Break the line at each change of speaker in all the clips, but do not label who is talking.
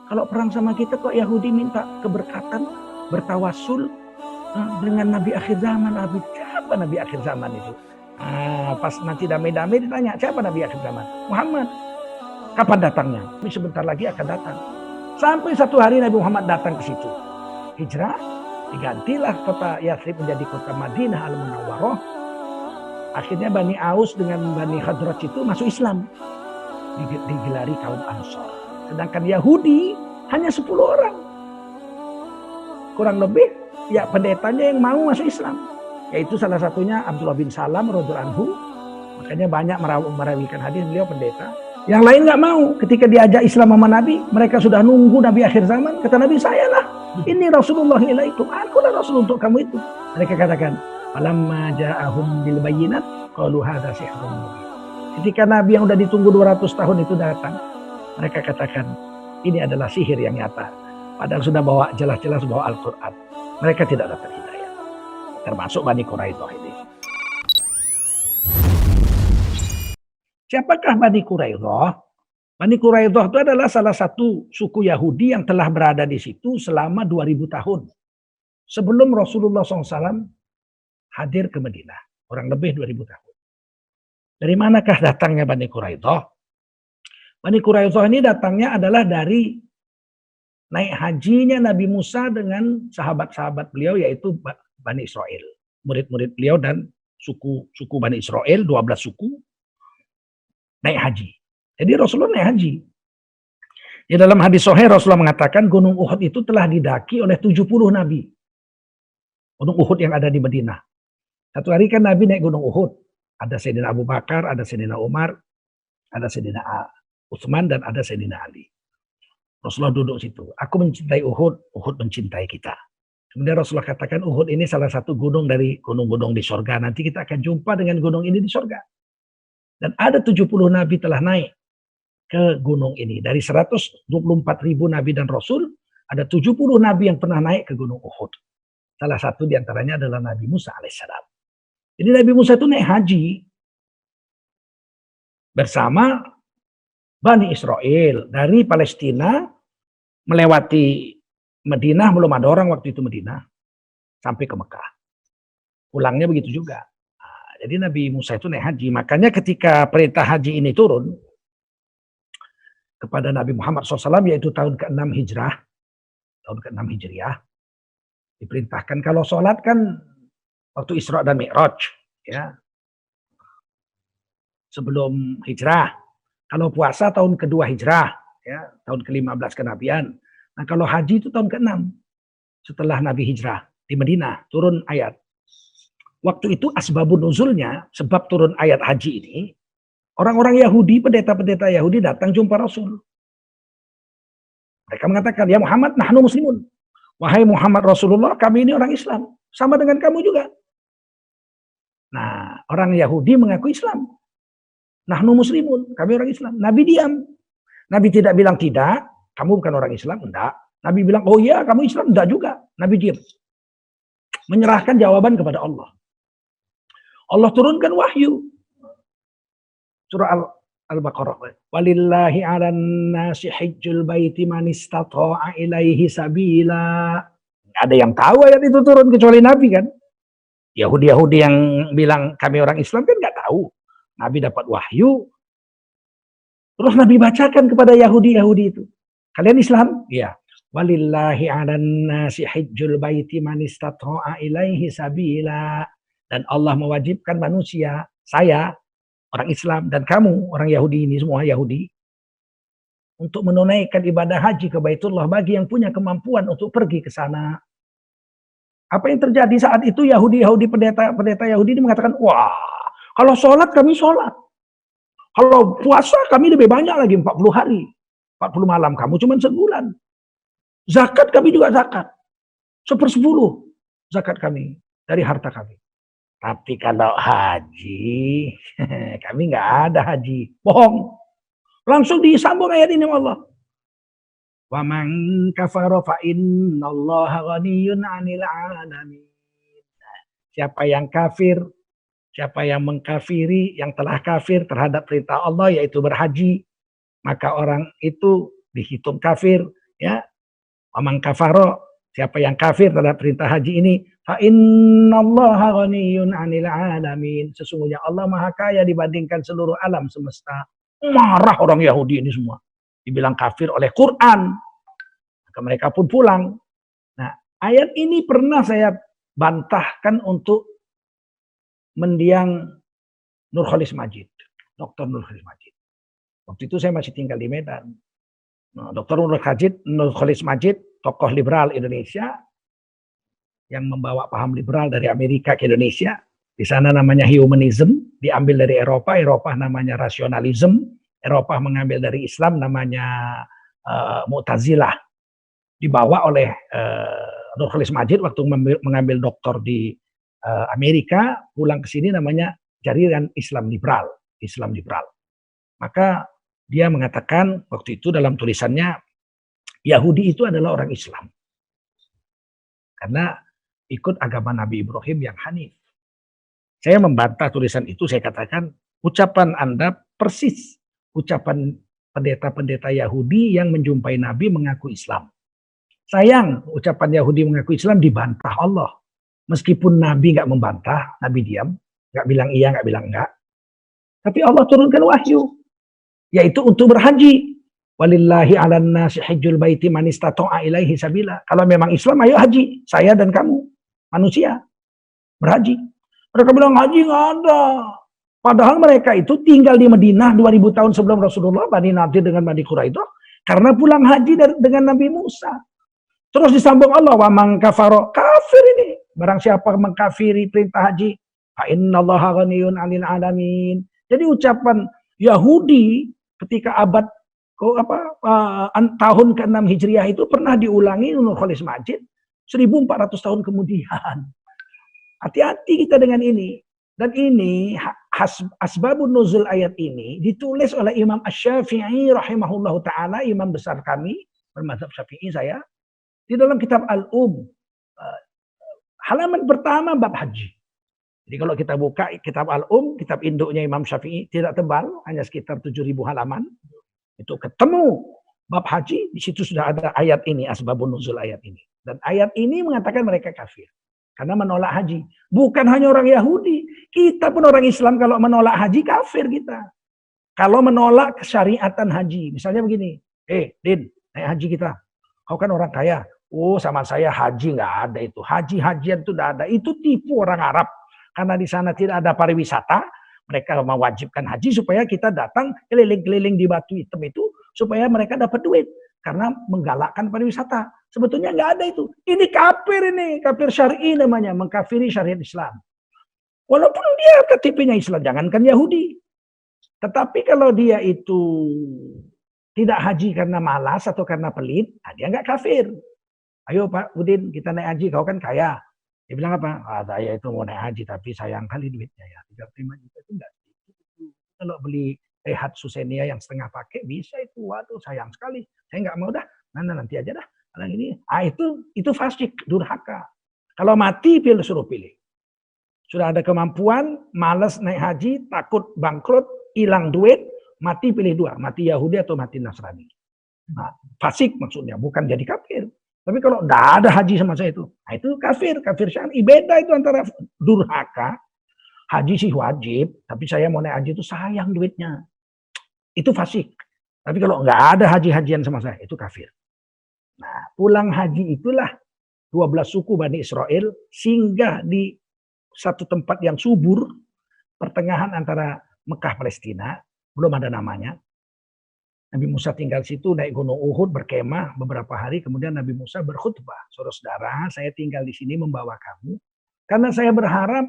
Kalau perang sama kita kok Yahudi minta keberkatan, bertawasul dengan Nabi akhir zaman. Nabi siapa Nabi akhir zaman itu? Pas nanti damai-damai ditanya, siapa Nabi akhir zaman? Muhammad. Kapan datangnya? Ini sebentar lagi akan datang. Sampai satu hari Nabi Muhammad datang ke situ. Hijrah, digantilah kota Yathrib menjadi kota Madinah Al-Munawwarah. Akhirnya Bani Aus dengan Bani Khadraj itu masuk Islam. Digelari kaum Ansor. Sedangkan Yahudi hanya 10 orang. Kurang lebih ya pendetanya yang mau masuk Islam. Yaitu salah satunya Abdullah bin Salam radhiyallahu anhu. Makanya banyak merawikan hadis beliau pendeta. Yang lain nggak mau. Ketika diajak Islam sama Nabi, mereka sudah nunggu Nabi akhir zaman. Kata Nabi, saya lah. Ini Rasulullah ilaikum. Akulah Rasul untuk kamu itu. Mereka katakan, falamma ja'ahum bil bayyinat qalu hadza sihrun mubin. Ketika Nabi yang sudah ditunggu 200 tahun itu datang, mereka katakan, ini adalah sihir yang nyata. Padahal sudah bawa jelas-jelas bawa Al-Quran. Mereka tidak dapat hidayah. Termasuk Bani Quraidah ini. Siapakah Bani Quraidah? Bani Quraidah itu adalah salah satu suku Yahudi yang telah berada di situ selama 2000 tahun. Sebelum Rasulullah SAW hadir ke Madinah. Kurang lebih 2000 tahun. Dari manakah datangnya Bani Quraidah? Bani Quraidah ini datangnya adalah dari naik hajinya Nabi Musa dengan sahabat-sahabat beliau yaitu Bani Israel. Murid-murid beliau dan suku Bani Israel, 12 suku. Naik haji. Jadi Rasulullah naik haji. Di dalam hadis sahih Rasulullah mengatakan Gunung Uhud itu telah didaki oleh 70 nabi. Gunung Uhud yang ada di Madinah. Satu hari kan Nabi naik Gunung Uhud. Ada Sayyidina Abu Bakar, ada Sayyidina Umar, ada Sayyidina Utsman dan ada Sayyidina Ali. Rasulullah duduk situ. Aku mencintai Uhud, Uhud mencintai kita. Kemudian Rasulullah katakan Uhud ini salah satu gunung dari gunung-gunung di sorga. Nanti kita akan jumpa dengan gunung ini di sorga. Dan ada 70 nabi telah naik ke gunung ini. Dari 124.000 nabi dan rasul, ada 70 nabi yang pernah naik ke gunung Uhud. Salah satu diantaranya adalah Nabi Musa alaihissalam. Jadi Nabi Musa itu naik haji bersama Bani Israel dari Palestina melewati Madinah, belum ada orang waktu itu Madinah, sampai ke Mekah. Pulangnya begitu juga. Jadi Nabi Musa itu naik haji. Makanya ketika perintah haji ini turun kepada Nabi Muhammad SAW, yaitu tahun ke-6 Hijrah, tahun ke-6 Hijriah, diperintahkan kalau sholat kan waktu Isra dan Mi'raj, ya, sebelum Hijrah. Kalau puasa tahun kedua Hijrah, ya, tahun ke-15 kenabian. Nah kalau haji itu tahun ke-6 setelah Nabi Hijrah di Madinah turun ayat. Waktu itu asbabun nuzulnya, sebab turun ayat haji ini, orang-orang Yahudi, pendeta-pendeta Yahudi datang jumpa Rasul. Mereka mengatakan, ya Muhammad, nahnu muslimun. Wahai Muhammad Rasulullah, kami ini orang Islam. Sama dengan kamu juga. Nah, orang Yahudi mengaku Islam. Nahnu muslimun, kami orang Islam. Nabi diam. Nabi tidak bilang tidak, kamu bukan orang Islam, enggak. Nabi bilang, oh iya kamu Islam, enggak juga. Nabi diam. Menyerahkan jawaban kepada Allah. Allah turunkan wahyu. Surah Al-Baqarah. Walillahi 'alan nasi hajjul baiti man istata'a ilaihi sabila. Enggak ada yang tahu ayat itu turun kecuali Nabi kan. Yahudi-Yahudi yang bilang kami orang Islam kan enggak tahu. Nabi dapat wahyu. Terus Nabi bacakan kepada Yahudi-Yahudi itu. Kalian Islam? Iya. Walillahi 'alan nasi hajjul baiti man istata'a ilaihi sabila. Dan Allah mewajibkan manusia, saya, orang Islam, dan kamu, orang Yahudi ini, semua Yahudi, untuk menunaikan ibadah haji ke Baitullah bagi yang punya kemampuan untuk pergi ke sana. Apa yang terjadi saat itu, Yahudi-Yahudi, pendeta Yahudi ini mengatakan, wah, kalau sholat kami sholat. Kalau puasa kami lebih banyak lagi, 40 hari. 40 malam, kamu cuma sebulan. Zakat kami juga zakat. 1/10 zakat kami, dari harta kami. Tapi kalau haji, kami nggak ada haji. Bohong. Langsung disambung ayat ini Allah. Wa man kafara fa innallaha ghaniyyun 'anil 'alamin. Siapa yang kafir, siapa yang mengkafiri, yang telah kafir terhadap perintah Allah yaitu berhaji, maka orang itu dihitung kafir Ya, amang kafaro, siapa yang kafir terhadap perintah haji ini, fa innallaha ghaniyun 'anil 'alamin. Sesungguhnya Allah Maha Kaya dibandingkan seluruh alam semesta. Marah orang Yahudi ini semua. Dibilang kafir oleh Quran. Maka mereka pun pulang. Nah, ayat ini pernah saya bantahkan untuk mendiang Nurcholish Madjid, Dr. Nurcholish Madjid. Waktu itu saya masih tinggal di Medan. Nah, Dr. Nurcholish Madjid, tokoh liberal Indonesia yang membawa paham liberal dari Amerika ke Indonesia. Di sana namanya humanism, diambil dari Eropa, Eropa namanya rasionalism, Eropa mengambil dari Islam namanya Mu'tazilah. Dibawa oleh Nurcholish Madjid waktu mengambil doktor di Amerika, pulang ke sini namanya jaringan Islam liberal, Islam liberal. Maka dia mengatakan waktu itu dalam tulisannya, Yahudi itu adalah orang Islam. Karena ikut agama Nabi Ibrahim yang hanif. Saya membantah tulisan itu, saya katakan, ucapan Anda persis ucapan pendeta-pendeta Yahudi yang menjumpai Nabi mengaku Islam. Sayang, ucapan Yahudi mengaku Islam dibantah Allah. Meskipun Nabi nggak membantah, Nabi diam, nggak bilang iya, nggak bilang enggak. Tapi Allah turunkan wahyu, yaitu untuk berhaji. Walillahi 'alan nasi hajjul baiti man istata'a ilaihi sabila. Kalau memang Islam, ayo haji, saya dan kamu, manusia, berhaji. Mereka bilang haji nggak ada. Padahal mereka itu tinggal di Madinah 2000 tahun sebelum Rasulullah, Bani Nadir dengan Bani Quraidah, karena pulang haji dengan Nabi Musa. Terus disambung Allah, wa man kafaro, kafir ini. Barang siapa mengkafiri perintah haji, fa innallaha ghaniyun 'anil 'alamin. Jadi ucapan Yahudi ketika abad tahun ke-6 Hijriah itu pernah diulangi Nurcholish Madjid 1400 tahun kemudian. Hati-hati kita dengan ini. Dan ini asbabun nuzul ayat ini ditulis oleh Imam Asy-Syafi'i rahimahullahu taala, imam besar kami bermadzhab Syafi'i saya, di dalam kitab halaman pertama bab haji. Jadi kalau kita buka kitab kitab induknya Imam Syafi'i, tidak tebal, hanya sekitar 7.000 halaman. Itu ketemu bab haji, di situ sudah ada ayat ini, asbabun nuzul ayat ini. Dan ayat ini mengatakan mereka kafir karena menolak haji. Bukan hanya orang Yahudi, kita pun orang Islam kalau menolak haji kafir kita. Kalau menolak kesyariatan haji, misalnya begini, Din, naik haji kita. Kau kan orang kaya. Oh, sama saya haji nggak ada itu. Haji-hajian itu nggak ada. Itu tipu orang Arab. Karena di sana tidak ada pariwisata, mereka mewajibkan haji supaya kita datang keliling-keliling di Batu Hitam itu supaya mereka dapat duit karena menggalakkan pariwisata. Sebetulnya nggak ada itu. Ini kafir syar'i namanya, mengkafiri syariat Islam. Walaupun dia KTP-nya Islam, jangankan Yahudi. Tetapi kalau dia itu tidak haji karena malas atau karena pelit, dia nggak kafir. Ayo Pak Udin, kita naik haji, kau kan kaya. Dia bilang apa? Saya itu mau naik haji, tapi sayang kali duitnya ya. 35 juta itu enggak. Kalau beli Rehat Susenia yang setengah pakai, bisa itu. Waduh, sayang sekali. Saya nggak mau dah. Nanti aja dah. Kalau ini, itu fasik, durhaka. Kalau mati, suruh pilih. Sudah ada kemampuan, malas naik haji, takut bangkrut, hilang duit, mati pilih dua. Mati Yahudi atau mati Nasrani. Nah, fasik maksudnya, bukan jadi kafir. Tapi kalau tidak ada haji sama saya itu, nah itu kafir syar'i. Beda itu antara durhaka, haji sih wajib, tapi saya mau naik haji itu sayang duitnya. Itu fasik. Tapi kalau nggak ada haji-hajian sama saya, itu kafir. Nah, pulang haji itulah 12 suku Bani Israel singgah di satu tempat yang subur, pertengahan antara Mekah Palestina, belum ada namanya. Nabi Musa tinggal situ, naik gunung Uhud, berkemah beberapa hari, kemudian Nabi Musa berkhutbah. Saudara-saudara, saya tinggal di sini membawa kamu, karena saya berharap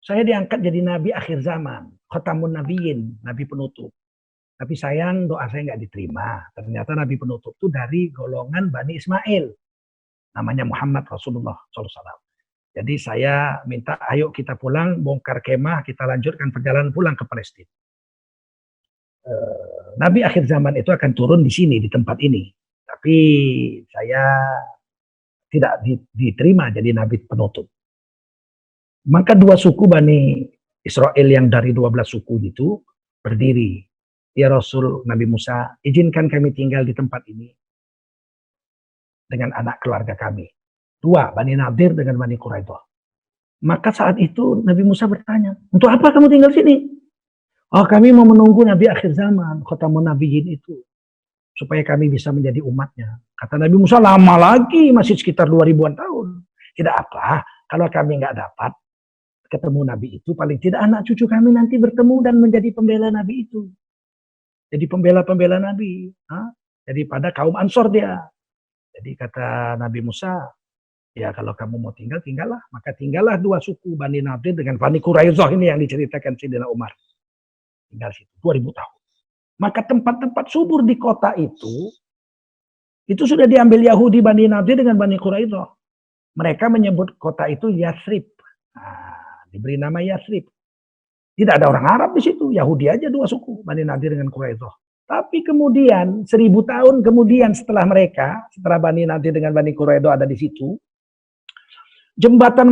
saya diangkat jadi Nabi akhir zaman, khatamun nabiyyin, Nabi penutup. Tapi sayang doa saya nggak diterima. Ternyata Nabi penutup itu dari golongan Bani Ismail, namanya Muhammad Rasulullah SAW. Jadi saya minta, ayo kita pulang, bongkar kemah, kita lanjutkan perjalanan pulang ke Palestina. Nabi akhir zaman itu akan turun di sini, di tempat ini. Tapi saya tidak diterima jadi Nabi penutup. Maka dua suku Bani Israel yang dari 12 suku itu berdiri. Ya Rasul Nabi Musa, izinkan kami tinggal di tempat ini. dengan anak keluarga kami. 2, Bani Nadir dengan Bani Quraidah. Maka saat itu Nabi Musa bertanya, untuk apa kamu tinggal sini? Oh, kami mau menunggu Nabi akhir zaman, khatamun nabiyyin itu, supaya kami bisa menjadi umatnya. Kata Nabi Musa, lama lagi, masih sekitar 2000-an tahun. Tidak apa, kalau kami nggak dapat ketemu Nabi itu, paling tidak anak cucu kami nanti bertemu dan menjadi pembela Nabi itu. Jadi pembela-pembela Nabi. Daripada kaum Ansor dia. Jadi kata Nabi Musa, ya kalau kamu mau tinggal, tinggallah. Maka tinggallah 2 suku, Bani Nadir dengan Bani Quraidah ini yang diceritakan Sayyidina Umar. Tinggal situ 2000 tahun. Maka tempat-tempat subur di kota itu sudah diambil Yahudi Bani Nadir dengan Bani Quraidah. Mereka menyebut kota itu Yathrib. Diberi nama Yathrib. Tidak ada orang Arab di situ, Yahudi aja 2 suku, Bani Nadir dengan Quraidah. Tapi kemudian 1000 tahun kemudian setelah Bani Nadir dengan Bani Quraidah ada di situ, jembatan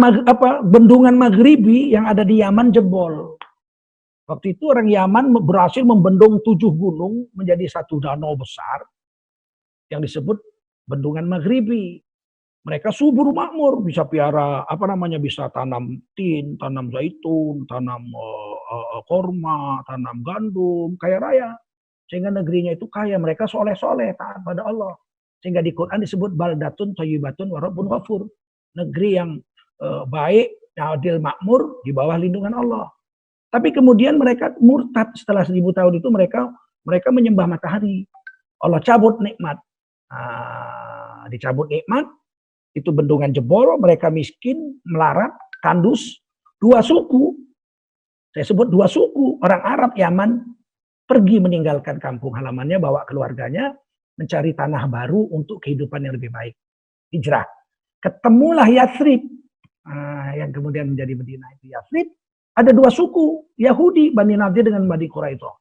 bendungan Maghribi yang ada di Yaman jebol. Waktu itu orang Yaman berhasil membendung 7 gunung menjadi satu danau besar yang disebut bendungan Maghribi. Mereka subur makmur, bisa piara bisa tanam tin, tanam zaitun, tanam korma, tanam gandum, kaya raya. Sehingga negerinya itu kaya, mereka soleh-soleh, taat pada Allah. Sehingga di Quran disebut baldatun thayyibatun wa rabbun ghafur. Negeri yang baik, adil, makmur di bawah lindungan Allah. Tapi kemudian mereka murtad setelah 1000 tahun itu mereka menyembah matahari. Allah cabut nikmat. Dicabut nikmat, itu bendungan jebol, mereka miskin, melarat, tandus. 2 suku, saya sebut 2 suku, orang Arab Yaman pergi meninggalkan kampung halamannya, bawa keluarganya, mencari tanah baru untuk kehidupan yang lebih baik. Hijrah. Ketemulah Yathrib, yang kemudian menjadi Madinah itu Yathrib. Ada 2 suku, Yahudi, Bani Nadir dengan Bani Quraidah.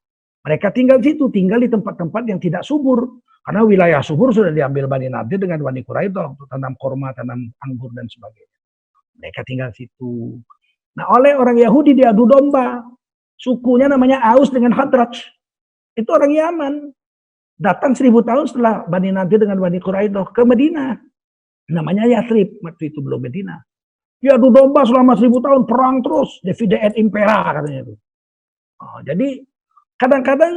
Mereka tinggal di situ, tinggal di tempat-tempat yang tidak subur. Karena wilayah subur sudah diambil Bani Nadir dengan Bani Quraidah untuk tanam korma, tanam anggur, dan sebagainya. Mereka tinggal di situ. Nah, oleh orang Yahudi diadu domba. Sukunya namanya Aus dengan Khadraj. Itu orang Yaman. Datang 1000 tahun setelah Bani Nadir dengan Bani Quraidah ke Madinah. Namanya Yathrib, waktu itu belum Madinah. Diadu domba selama 1000 tahun, perang terus. Divide et impera katanya itu. Jadi kadang-kadang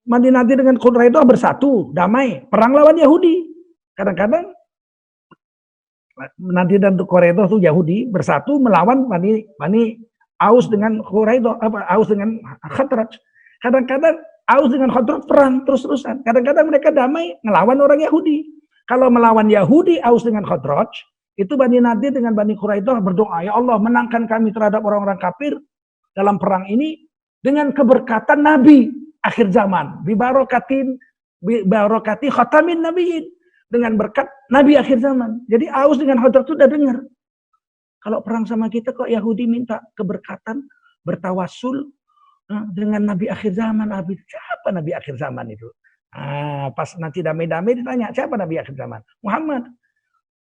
Bani Nadir dengan Quraidah bersatu, damai, perang lawan Yahudi. Kadang-kadang Nadir dan Quraidah itu Yahudi bersatu melawan Bani Aus dengan Quraidah, Aus dengan Khadraj. Kadang-kadang Aus dengan Khadraj perang terus-terusan. Kadang-kadang mereka damai ngelawan orang Yahudi. Kalau melawan Yahudi, Aus dengan Khadraj, itu Bani Nadir dengan Bani Quraidah berdoa, ya Allah menangkan kami terhadap orang-orang kafir dalam perang ini dengan keberkatan Nabi akhir zaman. Bibarokati khatamin nabiyyin. Dengan berkat Nabi akhir zaman. Jadi Aus dengan Khadraj itu udah dengar. Kalau perang sama kita kok Yahudi minta keberkatan, bertawassul dengan Nabi akhir zaman. Siapa Nabi akhir zaman itu? Pas nanti damai-damai ditanya, siapa Nabi akhir zaman? Muhammad.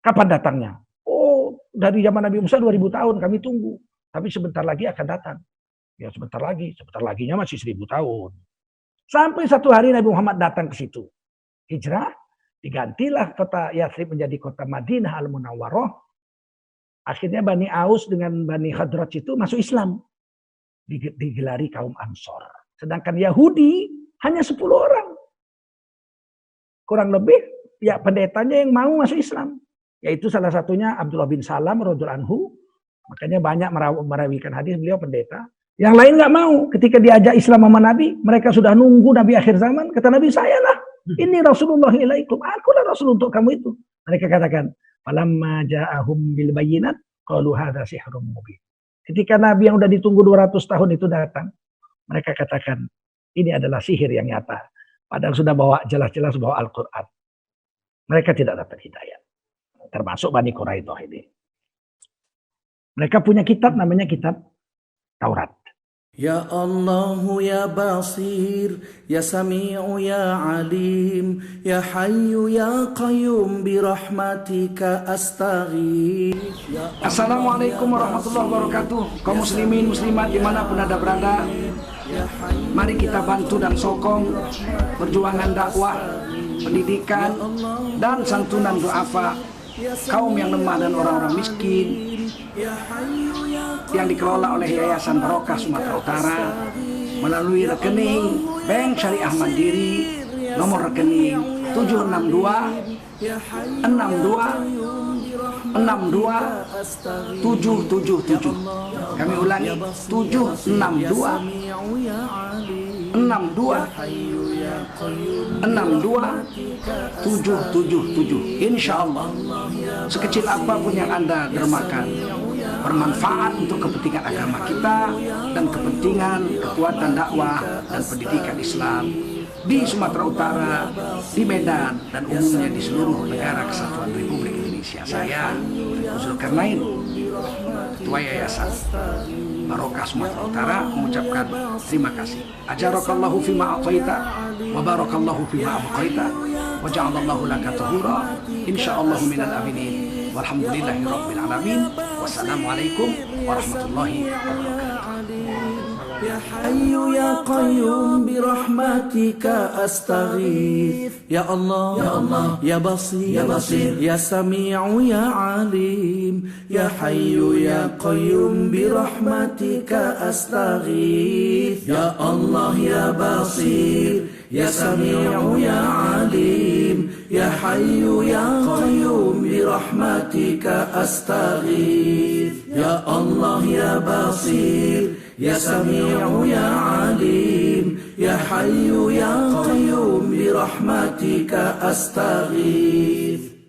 Kapan datangnya? Oh, dari zaman Nabi Musa 2000 tahun kami tunggu. Tapi sebentar lagi akan datang. Ya sebentar laginya masih 1000 tahun. Sampai satu hari Nabi Muhammad datang ke situ. Hijrah, digantilah kota Yathrib menjadi kota Madinah Al-Munawwarah. Akhirnya Bani Aus dengan Bani Khadraj itu masuk Islam. Digelari kaum Ansor. Sedangkan Yahudi hanya 10 orang. Kurang lebih ya pendetanya yang mau masuk Islam. Yaitu salah satunya Abdullah bin Salam radhiyallahu anhu. Makanya banyak merawikan hadis beliau pendeta. Yang lain nggak mau. Ketika diajak Islam sama Nabi, mereka sudah nunggu Nabi akhir zaman. Kata Nabi, saya lah. Ini Rasulullah ilaikum. Akulah Rasul untuk kamu itu. Mereka katakan, falamma ja'ahum bil bayyinat qalu hadza sihrun mubin. Ketika Nabi yang udah ditunggu 200 tahun itu datang, mereka katakan, ini adalah sihir yang nyata. Padahal sudah bawa jelas-jelas bawa Al-Qur'an. Mereka tidak dapat hidayah. Termasuk Bani Quraidah ini. Mereka punya kitab namanya kitab Taurat.
Ya Allah ya Basir, ya Sami'u ya Alim, ya Hayyu ya Qayyum birahmatika astaghith.
Assalamualaikum warahmatullahi wabarakatuh. Kaum muslimin muslimat dimanapun Anda berada, mari kita bantu dan sokong perjuangan dakwah pendidikan, dan santunan duafa kaum yang lemah dan orang-orang miskin yang dikelola oleh Yayasan Barokah Sumatera Utara melalui rekening Bank Syariah Mandiri nomor rekening 762 kami ulangi 767. Insya Allah sekecil apapun yang Anda dermakan bermanfaat untuk kepentingan agama kita dan kepentingan kekuatan dakwah dan pendidikan Islam di Sumatera Utara, di Medan, dan umumnya di seluruh negara Kesatuan Republik Indonesia. Saya Zulkarnain, Ketua Yayasan Barokah Sumatera Utara, mengucapkan terima kasih. Ajarakallahu fima a'taita wa barakallahu fima abqaita wa ja'alallahu laka tahura insyaallah minal aminin walhamdulillahi rabbil alamin. Wassalamualaikum warahmatullahi wabarakatuh.
يا حي يا قيوم برحمتك أستغيث يا الله يا الله يا بصير يا بصير يا سميع يا عليم يا حي يا قيوم برحمتك أستغيث يا الله يا بصير يا سميع يا عليم يا حي يا قيوم برحمتك أستغيث يا الله يا بصير يا سميع يا عليم يا حي يا قيوم برحمتك أستغيث